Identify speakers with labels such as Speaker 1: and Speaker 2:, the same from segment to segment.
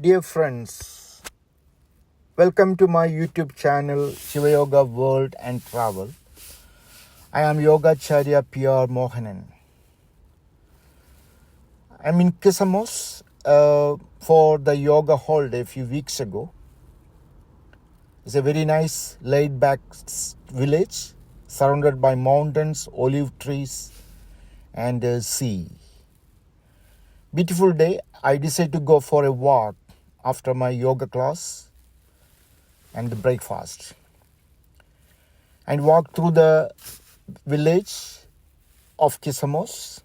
Speaker 1: Dear friends, welcome to my YouTube channel Shiva Yoga World and Travel. I am Yogacharya P.R. Mohanan. I'm in Kissamos for the yoga holiday a few weeks ago. It's a very nice laid-back village surrounded by mountains, olive trees and sea. Beautiful day. I decided to go for a walk after my yoga class and the breakfast, and walk through the village of Kissamos,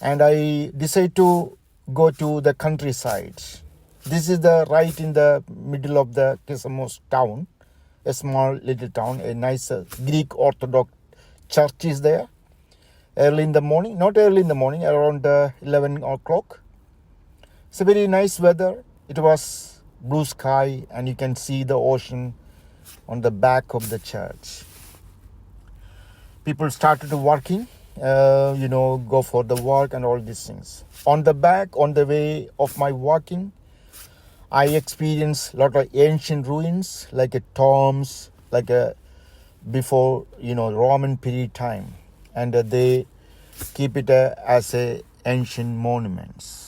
Speaker 1: and I decided to go to the countryside. This is the right in the middle of the Kissamos town, a small little town. A nice Greek Orthodox church is there. Early in the morning, not early in the morning, around 11 o'clock. It's a very nice weather. It was blue sky and you can see the ocean on the back of the church. People started working, go for the work and all these things. On the way of my walking, I experienced a lot of ancient ruins, like tombs, before, Roman period time. And they keep it as a ancient monuments.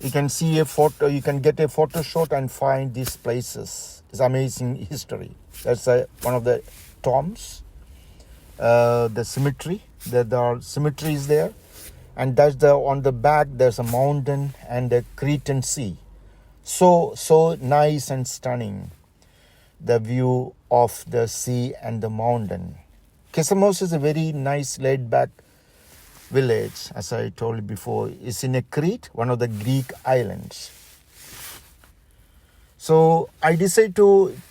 Speaker 1: You can see a photo, you can get a photo shot and find these places. It's amazing history. That's one of the tombs. The cemetery, there are cemeteries there. And that's on the back, there's a mountain and a Cretan sea. So nice and stunning, the view of the sea and the mountain. Kissamos is a very nice laid-back village, as I told you before. It's in a Crete, one of the Greek islands. So I decided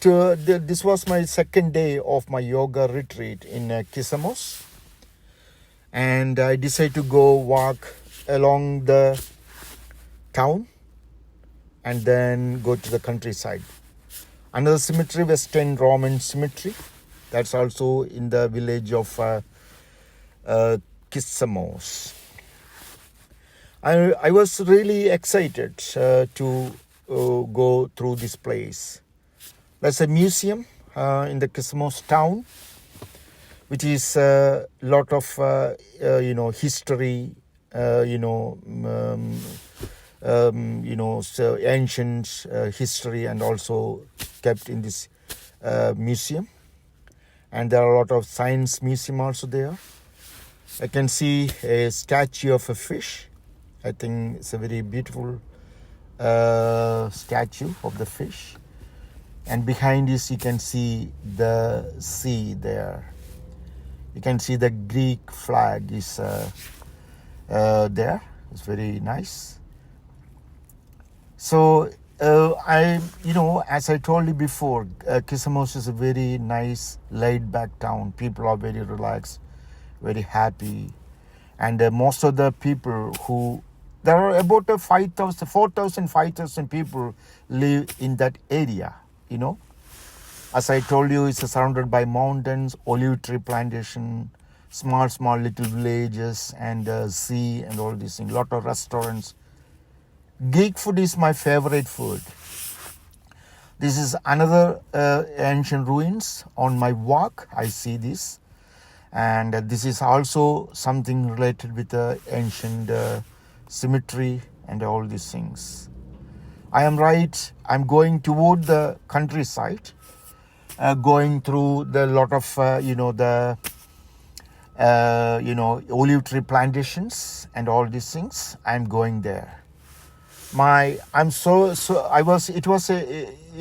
Speaker 1: this was my second day of my yoga retreat in Kissamos. And I decided to go walk along the town and then go to the countryside. Another cemetery, Western Roman cemetery. That's also in the village of Kissamos. I was really excited to go through this place. There's a museum in the Kissamos town, which is a lot of history, ancient history, and also kept in this museum. And there are a lot of science museum also there. I can see a statue of a fish. I think it's a very beautiful statue of the fish. And behind this you can see the sea there. You can see the Greek flag is there. It's very nice. So as I told you before, Kissamos is a very nice, laid-back town. People are very relaxed, very happy. And most of the people there are about 4,000, 5,000 people live in that area, As I told you, it's surrounded by mountains, olive tree plantation, small little villages, and sea and all these things. A lot of restaurants. Greek food is my favorite food. This is another ancient ruins. On my walk, I see this. And this is also something related with the ancient cemetery and all these things. I'm going toward the countryside, going through the lot of, olive tree plantations and all these things. I'm going there. It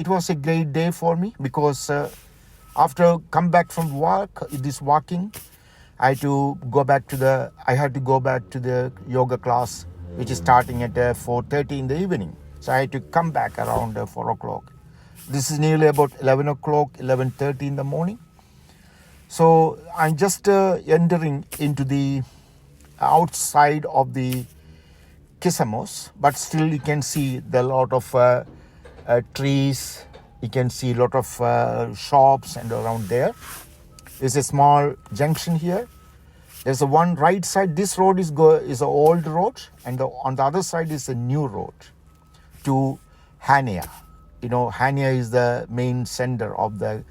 Speaker 1: was a great day for me because after come back from walking, I had to go back to the yoga class, which is starting at 4:30 in the evening. So I had to come back around 4 o'clock. This is nearly about 11 o'clock, 11:30 in the morning. So I'm just entering into the outside of the Kissamos, but still you can see a lot of trees. You can see a lot of shops and around there. There's a small junction here. There's a one right side. This road is an old road, and on the other side is a new road to Hania. Hania is the main center of the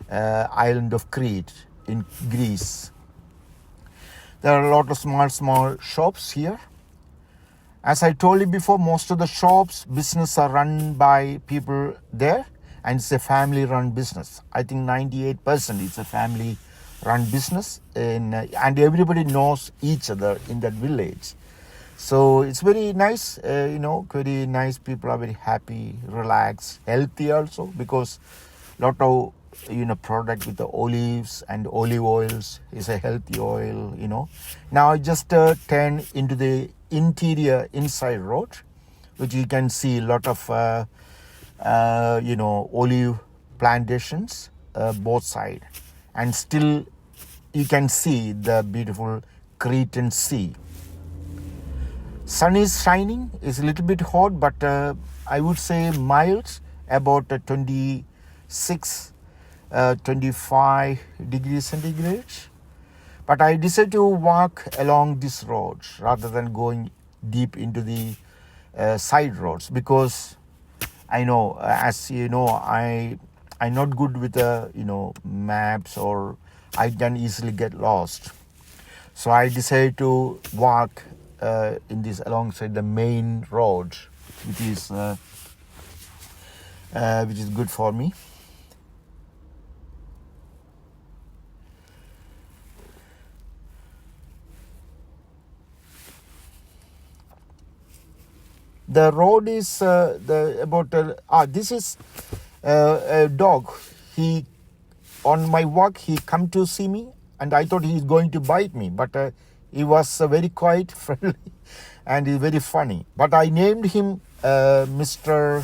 Speaker 1: island of Crete in Greece. There are a lot of small shops here. As I told you before, most of the shops, business are run by people there, and it's a family-run business. I think 98% is a family-run business, and everybody knows each other in that village. So it's very nice, very nice. People are very happy, relaxed, healthy also, because lot of product with the olives and olive oils is a healthy oil. Now I just turn into the inside road, which you can see a lot of olive plantations both side, and still you can see the beautiful Cretan sea. Sun is shining. It's a little bit hot, but I would say mild, about 26 25 degrees centigrade. But I decided to walk along this road rather than going deep into the side roads, because I know, as you know, I'm not good with maps, or I can easily get lost. So I decided to walk in this alongside the main road, which is good for me. The road is this is a dog. On my walk, he come to see me, and I thought he's going to bite me, but he was very quiet, friendly, and he's very funny. But I named him Mr.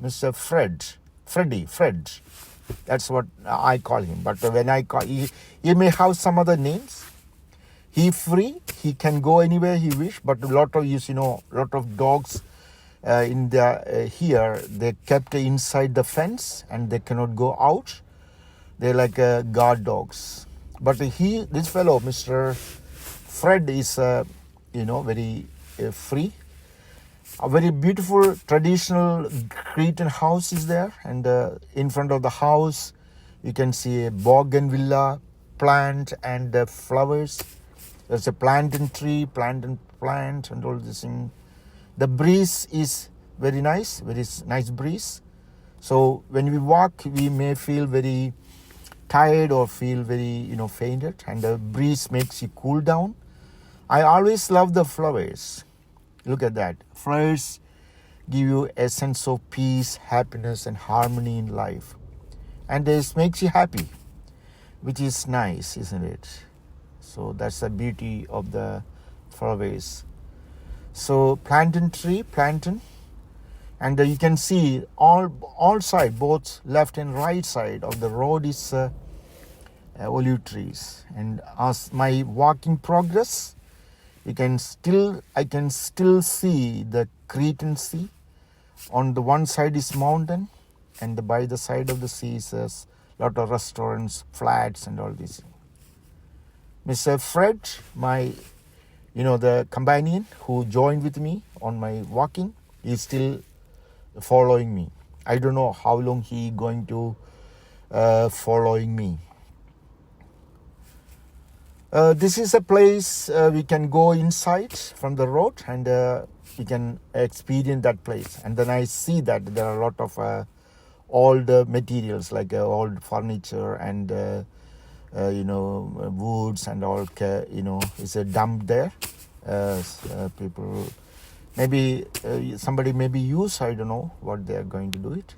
Speaker 1: Mr. Fred. That's what I call him. But when I call, he may have some other names. He's free. He can go anywhere he wish. But a lot of dogs in the here, they kept inside the fence and they cannot go out. They're like guard dogs. But this fellow, Mr. Fred, is very free. A very beautiful traditional Cretan house is there, and in front of the house you can see a bougainvillea plant and flowers. There's a plantain tree, plantain plant, and all this thing. The breeze is very nice breeze. So when we walk, we may feel very tired or feel very fainted, and the breeze makes you cool down. I always love the flowers. Look at that. Flowers give you a sense of peace, happiness, and harmony in life, and this makes you happy, which is nice, isn't it? So that's the beauty of the flowers. So plantain tree, and you can see all side, both left and right side of the road is olive trees. And as my walking progress, I can still see the Cretan Sea. On the one side is mountain, and by the side of the sea is a lot of restaurants, flats, and all this. Mr. Fred, the companion who joined with me on my walking, is still following me. I don't know how long he going to following me. This is a place we can go inside from the road, and we can experience that place. And then I see that there are a lot of old materials, like old furniture and woods and all. It's a dump there. People maybe somebody maybe use. I don't know what they are going to do it.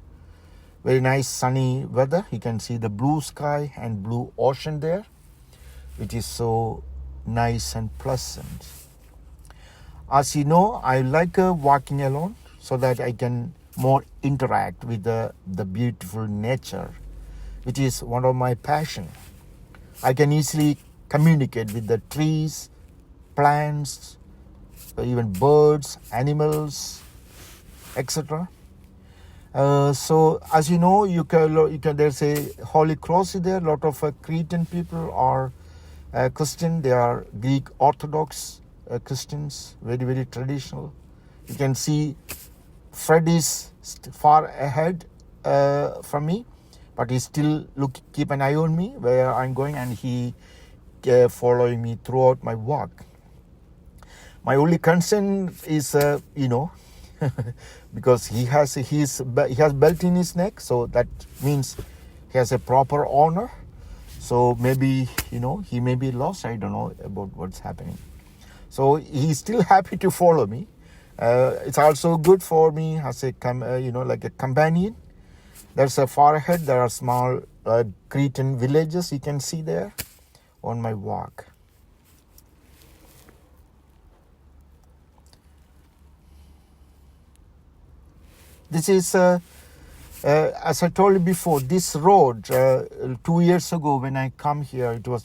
Speaker 1: Very nice sunny weather. You can see the blue sky and blue ocean there, which is so nice and pleasant. As you know, I like walking alone so that I can more interact with the beautiful nature, which is one of my passion. I can easily communicate with the trees, plants, even birds, animals, etc. So as you know, you can there's a holy cross there. A lot of Cretan people are Christian. They are Greek Orthodox Christians, very very traditional. You can see Fred is far ahead from me, but he still keep an eye on me where I'm going, and he following me throughout my walk. My only concern is, because he has belt in his neck, so that means he has a proper honor. So maybe he may be lost. I don't know about what's happening. So he's still happy to follow me. It's also good for me as a like a companion. There's a far ahead. There are small Cretan villages you can see there on my walk. This is, as I told you before, this road, 2 years ago when I come here, it was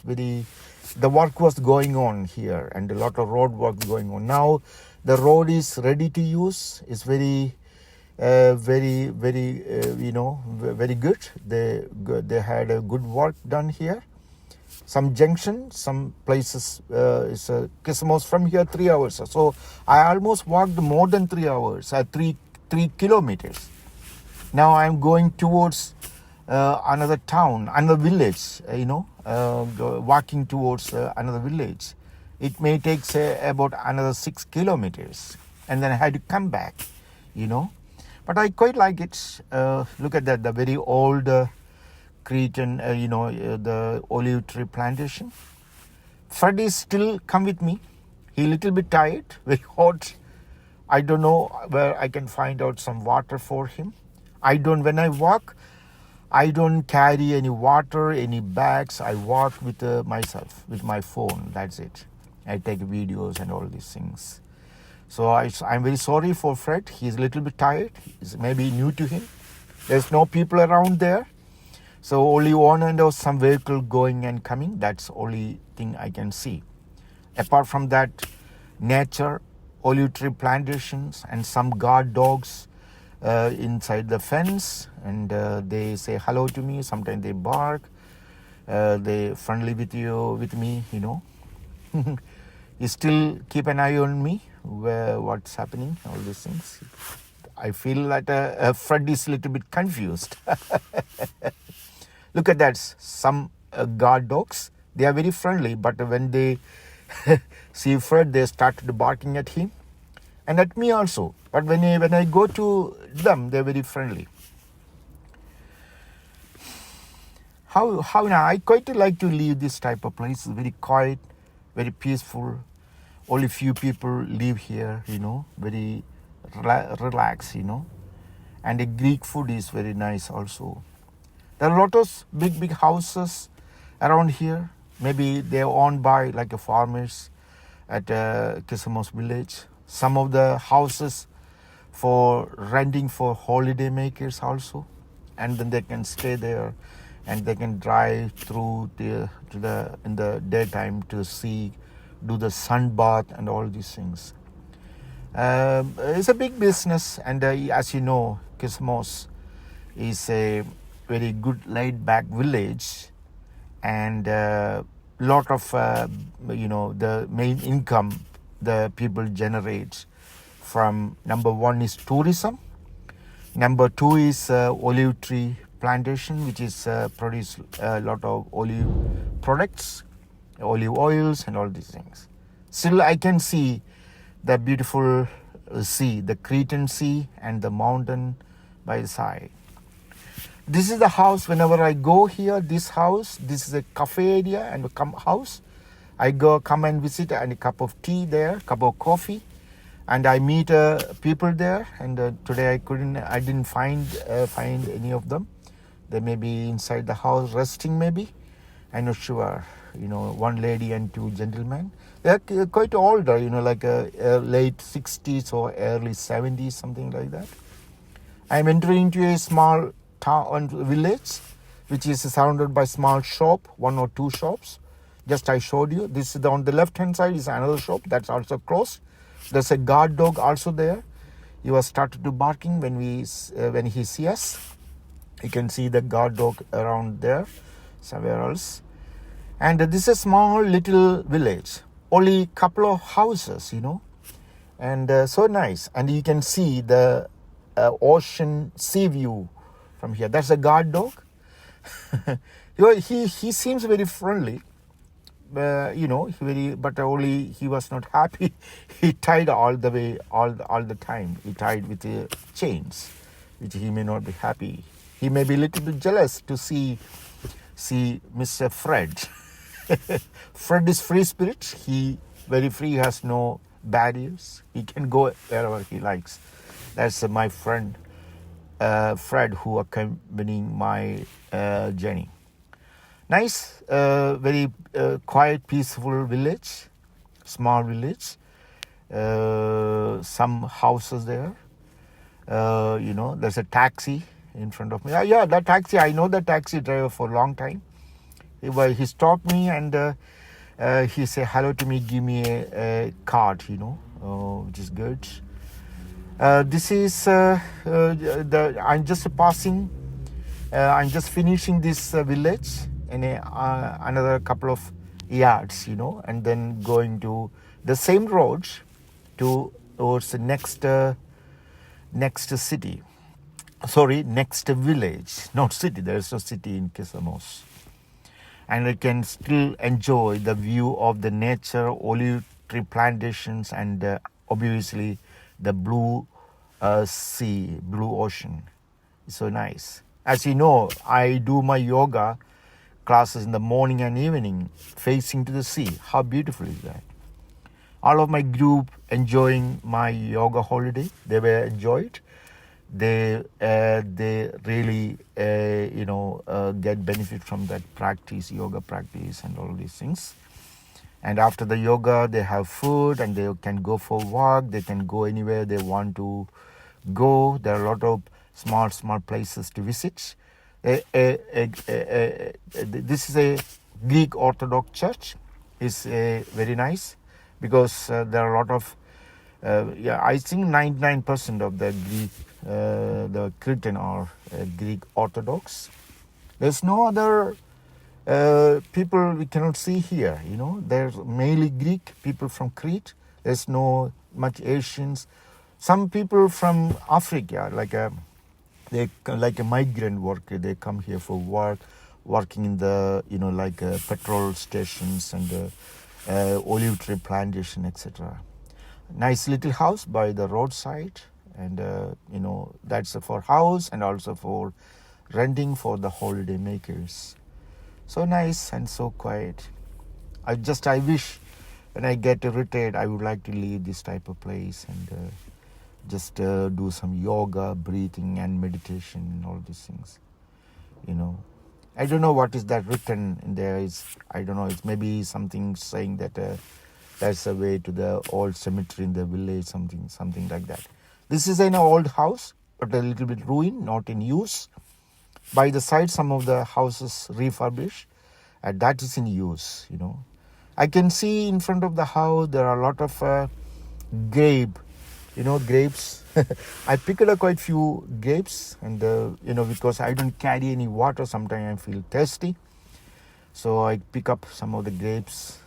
Speaker 1: the work was going on here and a lot of road work going on. Now the road is ready to use. It's very very good. They had a good work done here. Some junction, some places is Kissamos from here 3 hours. So I almost walked more than 3 hours, 3 kilometers. Now I'm going towards another town, another village. Walking towards another village. It may take about another 6 kilometers, and then I had to come back. But I quite like it. Look at that, the very old Cretan, the olive tree plantation. Fred is still come with me. He little bit tired, very hot. I don't know where I can find out some water for him. When I walk, I don't carry any water, any bags. I walk with myself, with my phone. That's it. I take videos and all these things. So I'm very sorry for Fred. He's a little bit tired. He's maybe new to him. There's no people around there. So only one and some vehicle going and coming. That's the only thing I can see. Apart from that, nature, olive tree plantations, and some guard dogs inside the fence. And they say hello to me. Sometimes they bark. They friendly with me, You still keep an eye on me, what's happening, all these things. I feel that Fred is a little bit confused. Look at that, some guard dogs. They are very friendly, but when they see Fred, they started barking at him and at me also. But when I go to them, they're very friendly. How now? I quite like to live this type of place. It's very quiet, very peaceful. Only few people live here, very relaxed, And the Greek food is very nice also. There are a lot of big houses around here. Maybe they're owned by like a farmers at Kissamos village. Some of the houses for renting for holiday makers also. And then they can stay there and they can drive through in the daytime to do the sun bath and all these things. It's a big business, and as you know, Kissamos is a very good laid-back village, and lot of the main income the people generate from, number one is tourism, number two is olive tree plantation, which is produce a lot of olive products, olive oils and all these things. Still I can see the beautiful sea, the Cretan Sea and the mountain by the side. This is the house. Whenever I go here, this is a cafe area and a house. I come and visit and a cup of tea there, cup of coffee, and I meet people there. And today I didn't find any of them. They may be inside the house resting maybe. I'm not sure. One lady and two gentlemen. They're quite older, like late 60s or early 70s, something like that. I'm entering into a small town village, which is surrounded by small shop, one or two shops. Just I showed you. This is on the left hand side is another shop that's also closed. There's a guard dog also there. He was started to barking when he see us. You can see the guard dog around there, somewhere else. And this is a small little village, only couple of houses, and so nice. And you can see the ocean sea view from here. That's a guard dog. he seems very friendly, but only he was not happy. He tied all the time. He tied with chains, which he may not be happy. He may be a little bit jealous to see Mr. Fred. Fred is free spirit. He very free, has no barriers. He can go wherever he likes. That's my friend Fred, who accompanying my journey. Nice, very quiet, peaceful village, small village. Some houses there. There's a taxi in front of me. Yeah, that taxi. I know the taxi driver for a long time. He stopped me and he said hello to me, give me a card, which is good. This is I'm just passing. I'm just finishing this village in another couple of yards, and then going to the same road towards the next city. Sorry, next village, not city. There is no city in Kissamos. And I can still enjoy the view of the nature, olive tree plantations, and obviously the blue sea, blue ocean. It's so nice. As you know, I do my yoga classes in the morning and evening, facing to the sea. How beautiful is that? All of my group enjoying my yoga holiday. They were enjoyed. They really get benefit from that practice, yoga practice, and all these things. And after the yoga, they have food and they can go for a walk. They can go anywhere they want to go. There are a lot of small places to visit. This is a Greek Orthodox church. It's very nice because there are a lot of I think 99% of the Greek, the Cretan are Greek Orthodox. There's no other people we cannot see here. There's mainly Greek people from Crete. There's no much Asians. Some people from Africa, like a migrant worker, they come here for work, working in the petrol stations and olive tree plantation, etc. Nice little house by the roadside, and that's for house and also for renting for the holiday makers. So nice and so quiet. I wish when I get retired, I would like to leave this type of place and just do some yoga, breathing and meditation and all these things. I don't know what is that written in there. I don't know. It's maybe something saying that that's a way to the old cemetery in the village, something like that. This is an old house, but a little bit ruined, not in use. By the side, some of the houses refurbished, and that is in use. I can see in front of the house there are a lot of grapes. I picked up quite few grapes, and because I don't carry any water, sometimes I feel thirsty. So I pick up some of the grapes.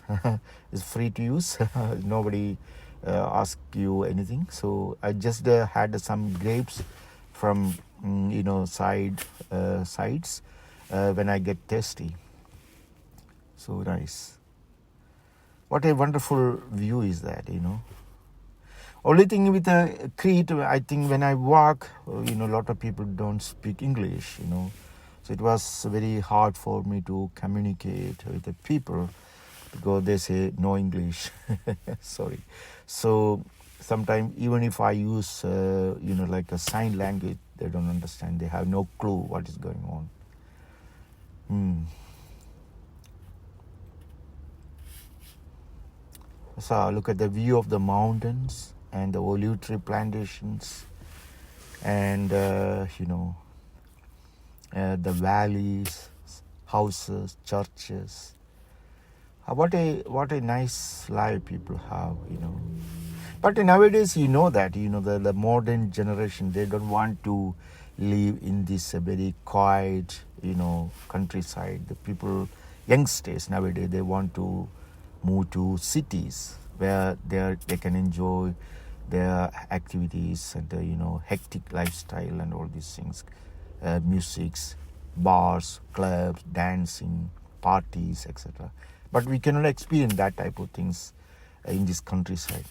Speaker 1: It's free to use. Nobody ask you anything. So I just had some grapes from sides when I get thirsty. So nice. What a wonderful view is that, Only thing with Crete, I think when I walk, a lot of people don't speak English, So it was very hard for me to communicate with the people because they say no English. Sorry. So sometimes even if I use, like a sign language, they don't understand. They have no clue what is going on. So look at the view of the mountains and the olive tree plantations and, the valleys, houses, churches. What a nice life people have, But nowadays, the modern generation, they don't want to live in this very quiet, countryside. The people, youngsters nowadays, they want to move to cities where they can enjoy their activities and hectic lifestyle and all these things, musics, bars, clubs, dancing, parties, etc. But we cannot experience that type of things in this countryside.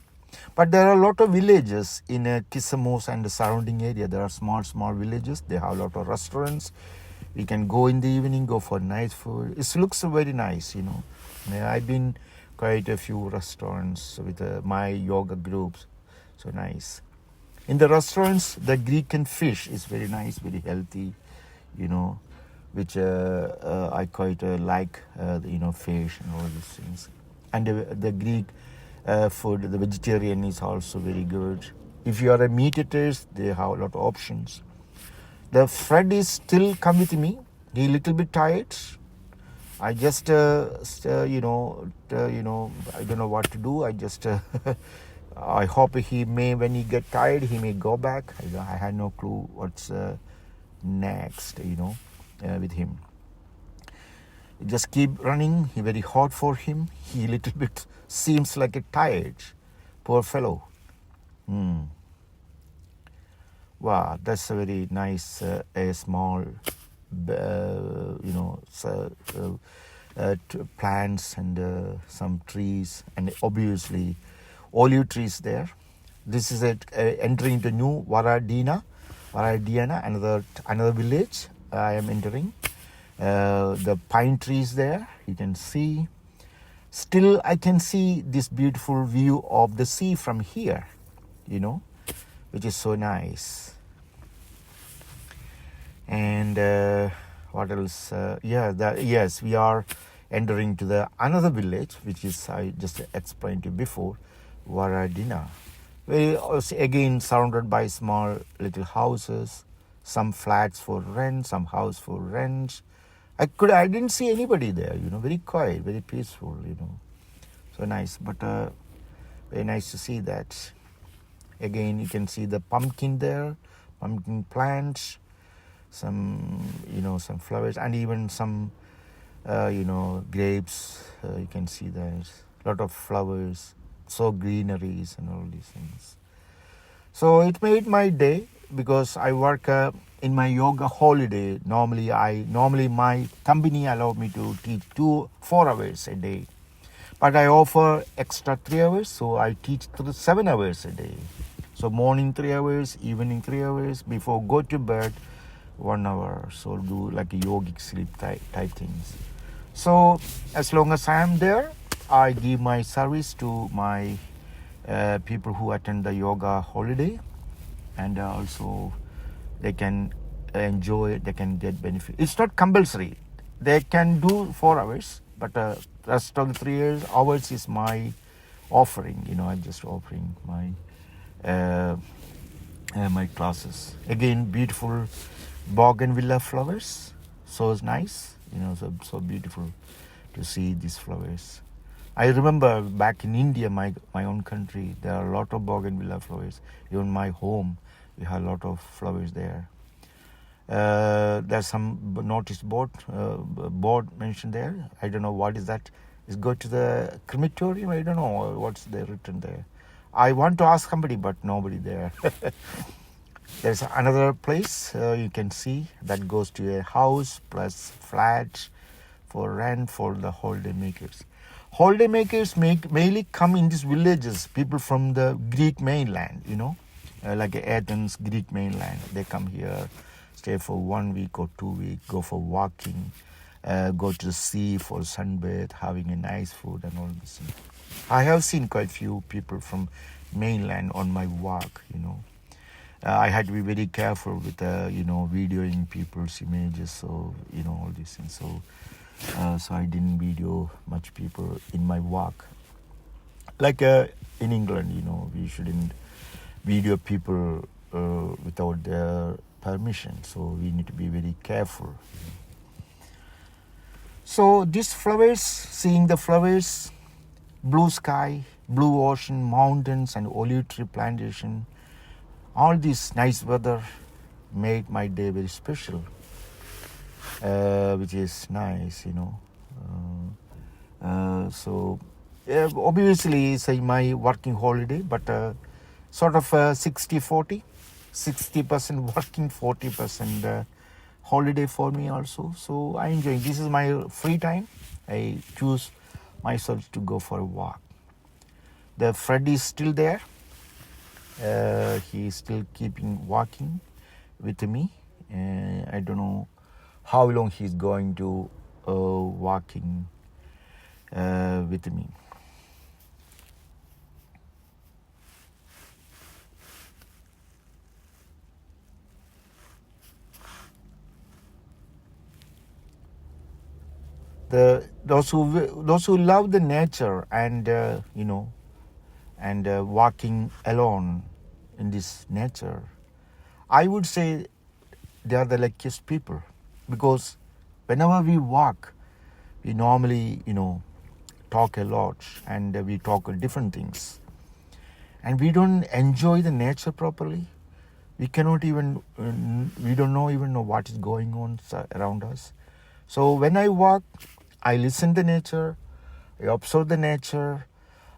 Speaker 1: But there are a lot of villages in Kissamos and the surrounding area. There are small villages. They have a lot of restaurants. We can go in the evening, go for nice food. It looks very nice, I've been quite a few restaurants with my yoga groups. So nice. In the restaurants, the Greek and fish is very nice, very healthy, which I quite like, fish and all these things. And the Greek food, the vegetarian is also very good. If you are a meat eaters, they have a lot of options. The Fred is still come with me. He little bit tired. I just, I don't know what to do. I just, I hope when he get tired, he may go back. I had no clue what's next, with him. Just keep running. He very hot for him. He little bit seems like a tired, poor fellow. Wow, that's a very nice, a small, plants and some trees, and obviously olive trees there. This is entering the new Varadiana, another village I am entering. The pine trees there, you can see. Still, I can see this beautiful view of the sea from here, which is so nice. And what else? Yes, we are entering to another village, which is, I just explained to you before, Varadina. We also again surrounded by small little houses, some flats for rent, some house for rent. I didn't see anybody there, very quiet, very peaceful, So nice, but very nice to see that. Again, you can see the pumpkin there, pumpkin plants, some flowers, and even some, grapes. You can see that. A lot of flowers, so greeneries and all these things. So it made my day, because I work in my yoga holiday. Normally my company allowed me to teach 4 hours a day, but I offer extra 3 hours, so I teach 7 hours a day. So morning 3 hours, evening 3 hours, before go to bed 1 hour. So do like a yogic sleep type things. So as long as I am there, I give my service to my people who attend the yoga holiday, and also they can enjoy it, they can get benefit. It's not compulsory. They can do 4 hours, but rest of the 3 hours is my offering. I'm just offering my my classes. Again, beautiful bougainvillea flowers. So nice, so beautiful to see these flowers. I remember back in India, my own country, there are a lot of bougainvillea flowers. Even my home, we have a lot of flowers there. There's some notice board mentioned there. I don't know what is that. Is go to the crematorium. I don't know what's there written there. I want to ask somebody, but nobody there. There's another place you can see that goes to a house plus flat for rent for the holiday makers. Holiday makers mainly come in these villages, people from the Greek mainland, like Athens, Greek mainland. They come here, stay for 1 week or 2 weeks, go for walking, go to the sea for sunbathe, having a nice food and all this. I have seen quite few people from mainland on my walk, I had to be very careful with, videoing people's images, so, all these things. So I didn't video much people in my walk. Like in England, we shouldn't video people without their permission. So we need to be very careful. So these flowers, seeing the flowers, blue sky, blue ocean, mountains, and olive tree plantation. All this nice weather made my day very special, which is nice, So obviously it's my working holiday, but sort of 60-40, 60% working, 40% holiday for me also. So I enjoy. This is my free time. I choose myself to go for a walk. The Fred is still there. He is still keeping walking with me. I don't know how long he's going to walking with me. Those who love the nature and walking alone in this nature, I would say they are the luckiest people, because whenever we walk, we normally talk a lot, and we talk different things, and we don't enjoy the nature properly. We cannot even we don't even know what is going on around us. So when I walk, I listen to nature, I observe the nature,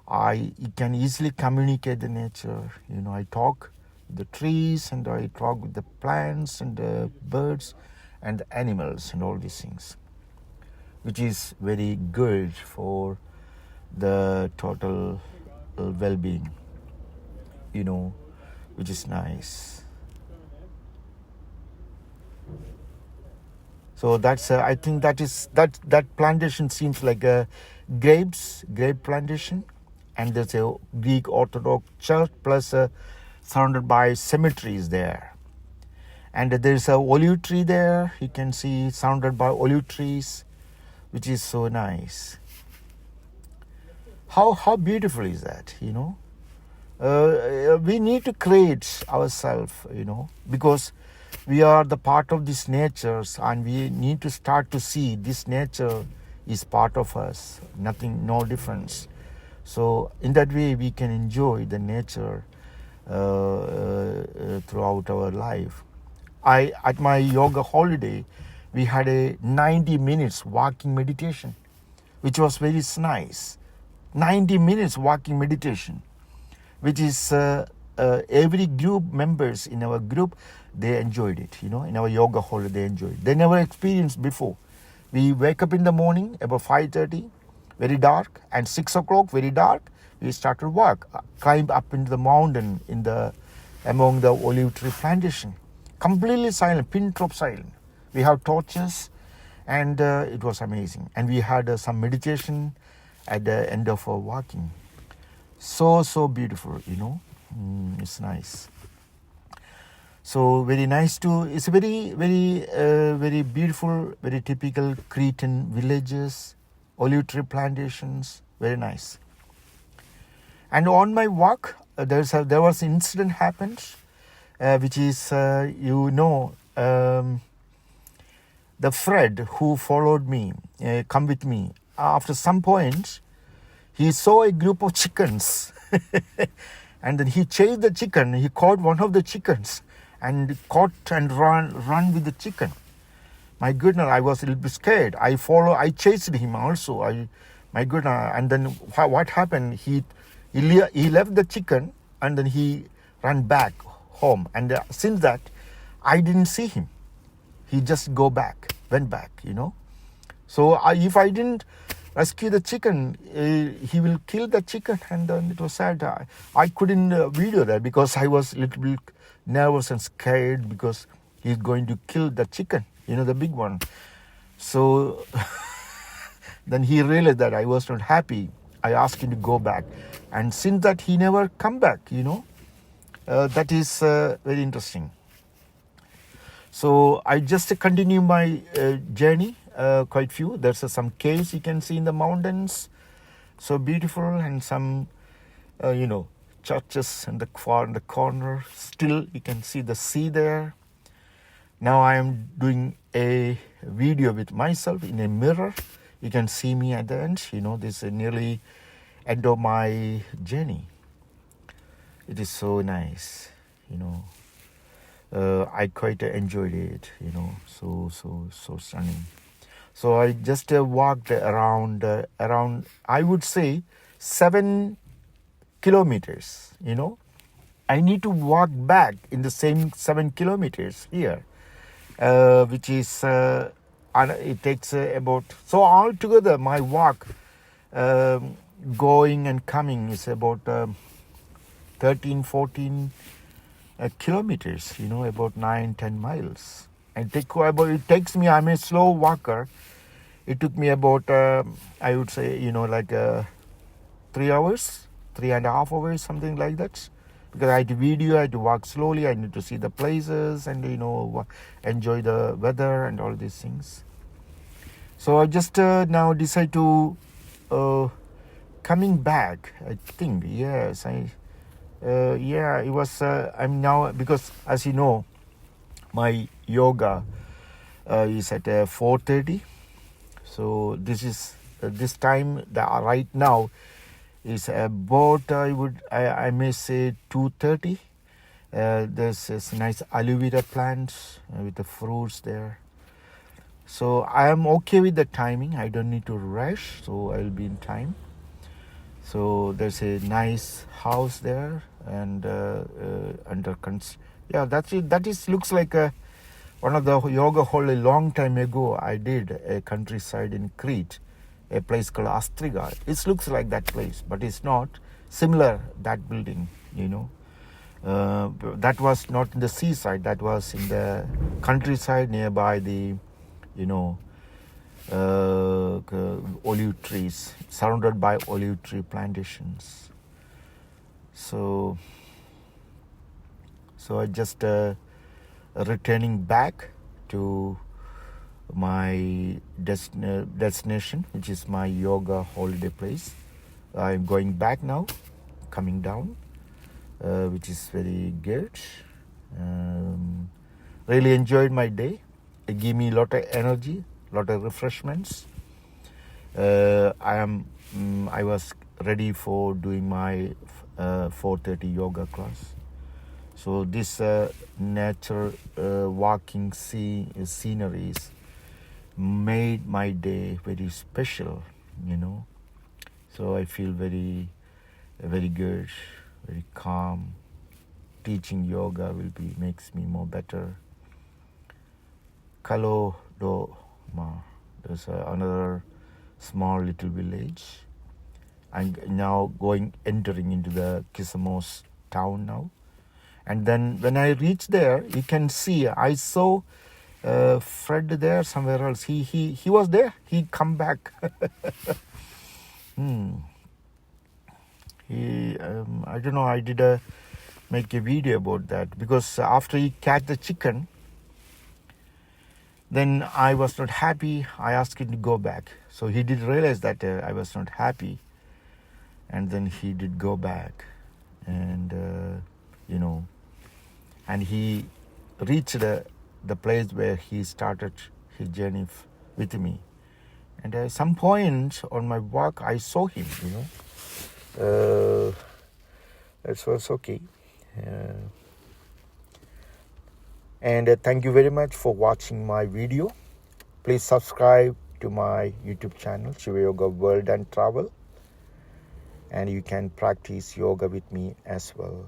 Speaker 1: I can easily communicate the nature. I talk with the trees, and I talk with the plants and the birds and the animals and all these things, which is very good for the total well-being, which is nice. So that's I think that plantation seems like a grape plantation, and there's a Greek Orthodox church plus surrounded by cemeteries there, and there's a olive tree there. You can see surrounded by olive trees, which is so nice. How beautiful is that? We need to create ourselves, because we are the part of this nature, and we need to start to see this nature is part of us, no difference. So in that way, we can enjoy the nature throughout our life. At my yoga holiday, we had a 90 minutes walking meditation, which was very nice. 90 minutes walking meditation, which is every group members in our group, they enjoyed it. In our yoga holiday, they enjoyed it. They never experienced before. We wake up in the morning about 5:30, very dark, and 6 o'clock, very dark. We started walk, climb up into the mountain among the olive tree plantation, completely silent, pin drop silent. We have torches, and it was amazing. And we had some meditation at the end of our walking. So beautiful, it's nice. So very nice too. It's very beautiful, very typical Cretan villages, olive tree plantations, very nice. And on my walk, there was an incident happened, which is the Fred who followed me, come with me. After some point, he saw a group of chickens, and then he chased the chicken. He caught one of the chickens and caught and run with the chicken. My goodness, I was a little bit scared. I chased him also. My goodness, and then what happened? He left the chicken, and then he ran back home. And since that, I didn't see him. He just went back. So if I didn't rescue the chicken, he will kill the chicken, and then it was sad. I couldn't video that because I was a little bit nervous and scared because he's going to kill the chicken, the big one. So then he realized that I was not happy. I asked him to go back, and since that he never come back. That is very interesting. So I just continue my journey. Quite few. There's some caves you can see in the mountains, so beautiful, and some churches in the corner. Still you can see the sea there. Now I am doing a video with myself in a mirror. You can see me at the end. This is nearly end of my journey. It is so nice, I quite enjoyed it, so stunning. So I just walked around, I would say 7 kilometers, I need to walk back in the same 7 kilometers here, which is, it takes about, so altogether my walk going and coming is about 13, 14 kilometers, about 9-10 miles. And it takes me, I'm a slow walker. It took me about, I would say, 3 hours, 3.5 hours, something like that. Because I had to video, I had to walk slowly, I need to see the places and, enjoy the weather and all these things. So I just now decide to, coming back, I think, yes, it was, I'm now, because as you know, my yoga is at 4:30. So this is, this time, right now, is about, I may say 2:30. There's this nice aloe vera plants with the fruits there. So I am okay with the timing. I don't need to rush, so I'll be in time. So there's a nice house there, and under that's it. That is looks like one of the yoga hall a long time ago. I did a countryside in Crete, a place called Astriga. It looks like that place, but it's not similar. That building, that was not in the seaside. That was in the countryside nearby the, olive trees, surrounded by olive tree plantations. So I just returning back to my destination, which is my yoga holiday place. I'm going back now, coming down, which is very good. Really enjoyed my day. It gave me a lot of energy, lot of refreshments. I was ready for doing my 4:30 yoga class. So this nature walking sceneries made my day very special, So I feel very, very good, very calm. Teaching yoga makes me more better. Kalodoma, there's another small little village. I'm now entering into the Kissamos town now. And then when I reached there, you can see, I saw Fred there somewhere else. He was there. He come back. I don't know. I did make a video about that, because after he catch the chicken, then I was not happy. I asked him to go back. So he did realize that I was not happy, and then he did go back, and and he reached the place where he started his journey with me. And at some point on my walk, I saw him, That was okay. And thank you very much for watching my video. Please subscribe to my YouTube channel, Shiva Yoga World and Travel. And you can practice yoga with me as well.